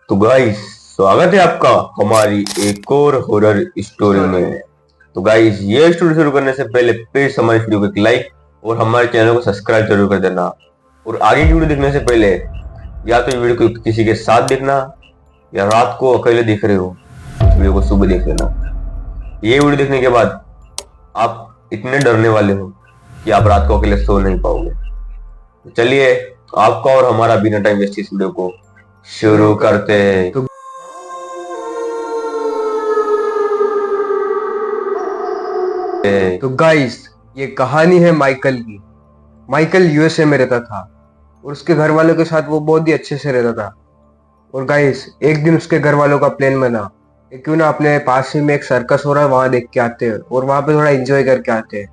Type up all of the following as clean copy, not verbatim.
तो गाइस, स्वागत है आपका हमारी एक और हॉरर स्टोरी में। तो गाइस, ये स्टोरी शुरू करने से पहले प्लीज हमारी वीडियो को एक लाइक और हमारे चैनल को सब्सक्राइब जरूर कर देना। और आगे की वीडियो देखने से पहले या तो वीडियो को किसी के साथ देखना या रात को अकेले देख रहे हो वीडियो को सुबह देख लेना। ये वीडियो देखने के बाद आप इतने डरने वाले हो कि आप रात को अकेले सो नहीं पाओगे। तो चलिए आपका और हमारा बिना टाइम वेस्ट इस वीडियो को शुरू करते हैं। तो गाइस, ये कहानी है माइकल की। माइकल यूएसए में रहता था और उसके घर वालों के साथ वो बहुत ही अच्छे से रहता था। और गाइस, एक दिन उसके घर वालों का प्लान बना कि क्यों ना अपने पास ही में एक सर्कस हो रहा है वहां देख के आते हैं और वहां पे थोड़ा एंजॉय करके आते हैं।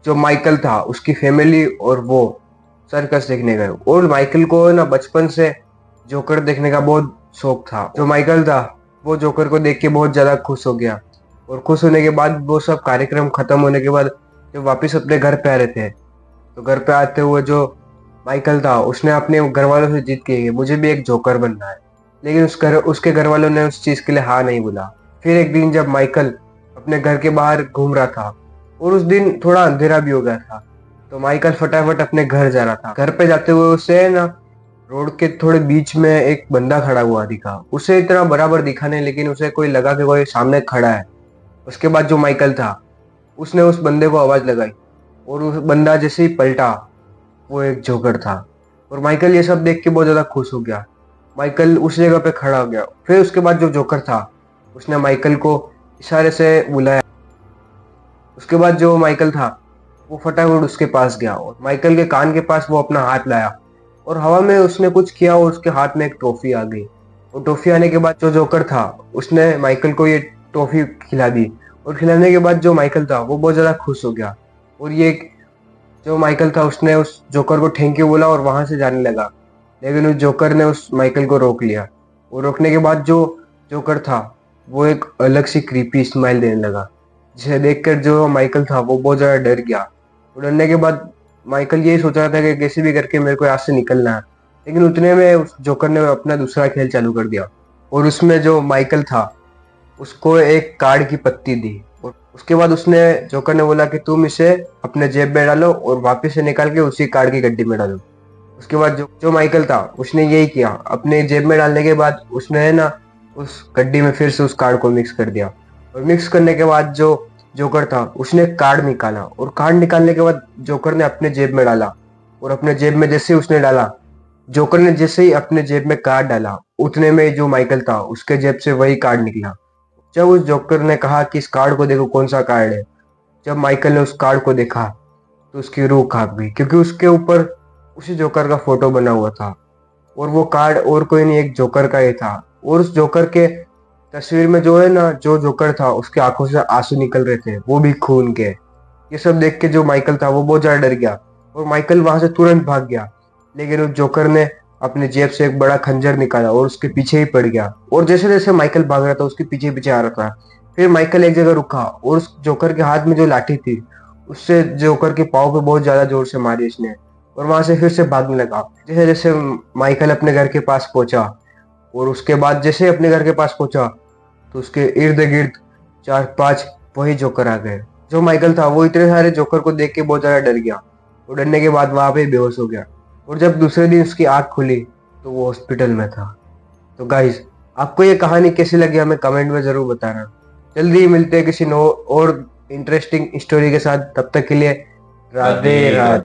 जो माइकल था, उसकी फैमिली और वो सर्कस देखने गए। और माइकल को ना बचपन से जोकर देखने का बहुत शौक था। जो माइकल था वो जोकर को देख के बहुत ज्यादा खुश हो गया। और खुश होने के बाद वो सब कार्यक्रम खत्म होने के बाद जब वापस अपने घर पे आ रहे थे, तो घर पे आते हुए जो माइकल था उसने अपने घर वालों से जिद की कि मुझे भी एक जोकर बनना है। लेकिन उसके घर वालों ने उस चीज के लिए हाँ नहीं बोला। फिर एक दिन जब माइकल अपने घर के बाहर घूम रहा था और उस दिन थोड़ा अंधेरा भी हो गया था, तो माइकल फटाफट अपने घर जा रहा था। घर पे जाते हुए उसे ना रोड के थोड़े बीच में एक बंदा खड़ा हुआ दिखा। उसे इतना बराबर दिखा नहीं, लेकिन उसे कोई लगा कि कोई सामने खड़ा है। उसके बाद जो माइकल था उसने उस बंदे को आवाज लगाई और उस बंदा जैसे ही पलटा वो एक जोकर था। और माइकल ये सब देख के बहुत ज्यादा खुश हो गया। माइकल उस जगह पे खड़ा हो गया। फिर उसके बाद जो जोकर था उसने माइकल को इशारे से बुलाया। उसके बाद जो माइकल था वो फटाफट उसके पास गया और माइकल के कान के पास वो अपना हाथ लाया और हवा में उसने कुछ किया और उसके हाथ में एक टॉफी आ गई। और टॉफी आने के बाद जो जोकर था उसने माइकल को ये टॉफी खिला दी। और खिलाने के बाद जो माइकल था वो बहुत ज्यादा खुश हो गया। और ये जो माइकल था उसने उस जोकर को थैंक यू बोला और वहां से जाने लगा। लेकिन उस जोकर ने उस माइकल को रोक लिया। और रोकने के बाद जो जोकर था वो एक अलग सी क्रीपी स्माइल देने लगा, जिसे देखकर जो माइकल था वो बहुत ज्यादा डर गया। और डरने के बाद माइकल यही सोच रहा था कि कैसे भी करके मेरे को यहाँ से निकलना है। लेकिन उतने में उस जोकर ने अपना दूसरा खेल चालू कर दिया और उसमें जो माइकल था उसको एक कार्ड की पत्ती दी। और उसके बाद उसने जोकर ने बोला कि तुम इसे अपने जेब में डालो और वापस से निकाल के उसी कार्ड की गड्डी में डालो। उसके बाद जो माइकल था उसने यही किया। अपने जेब में डालने के बाद उसने है ना उस गड्डी में फिर से उस कार्ड को मिक्स कर दिया। और मिक्स करने के बाद जो जोकर था उसने कार्ड निकाला और कार्ड निकालने के बाद जोकर ने अपने जेब में डाला। और अपने जेब में जैसे ही उसने डाला, जोकर ने जैसे ही अपने जेब में कार्ड डाला, उतने में जो माइकल था उसके जेब से वही कार्ड निकला। जब उस जोकर ने कहा कि इस कार्ड को देखो कौन सा कार्ड है, जब माइकल ने उस कार्ड को देखा तो उसकी रूह कांप गई, क्योंकि उसके ऊपर उसी जोकर का फोटो बना हुआ था। और वो कार्ड और कोई नहीं, एक जोकर का ही था। और उस जोकर के तस्वीर में जो है ना, जो जोकर था उसके आंखों से आंसू निकल रहे थे, वो भी खून के। ये सब देख के जो माइकल था वो बहुत ज्यादा डर गया और माइकल वहां से तुरंत भाग गया। लेकिन उस जोकर ने अपने जेब से एक बड़ा खंजर निकाला और उसके पीछे ही पड़ गया। और जैसे जैसे माइकल भाग रहा था उसके पीछे पीछे आ रहा था। फिर माइकल एक जगह रुका और उस जोकर के हाथ में जो लाठी थी उससे जोकर के पाँव पे बहुत ज्यादा जोर से मारी इसने। और वहां से फिर से भागने लगा। जैसे जैसे माइकल अपने घर के पास पहुंचा और उसके बाद जैसे अपने घर के पास पहुंचा तो उसके इर्द गिर्द 4-5 वही जोकर आ गए। जो माइकल था वो इतने सारे जोकर को देख के बहुत ज्यादा डर गया और डरने के बाद वहां पे बेहोश हो गया। और जब दूसरे दिन उसकी आंख खुली तो वो हॉस्पिटल में था। तो गाइस, आपको ये कहानी कैसी लगी हमें कमेंट में जरूर बताना। जल्दी ही मिलते हैं किसी और इंटरेस्टिंग स्टोरी के साथ। तब तक के लिए राधे राधे।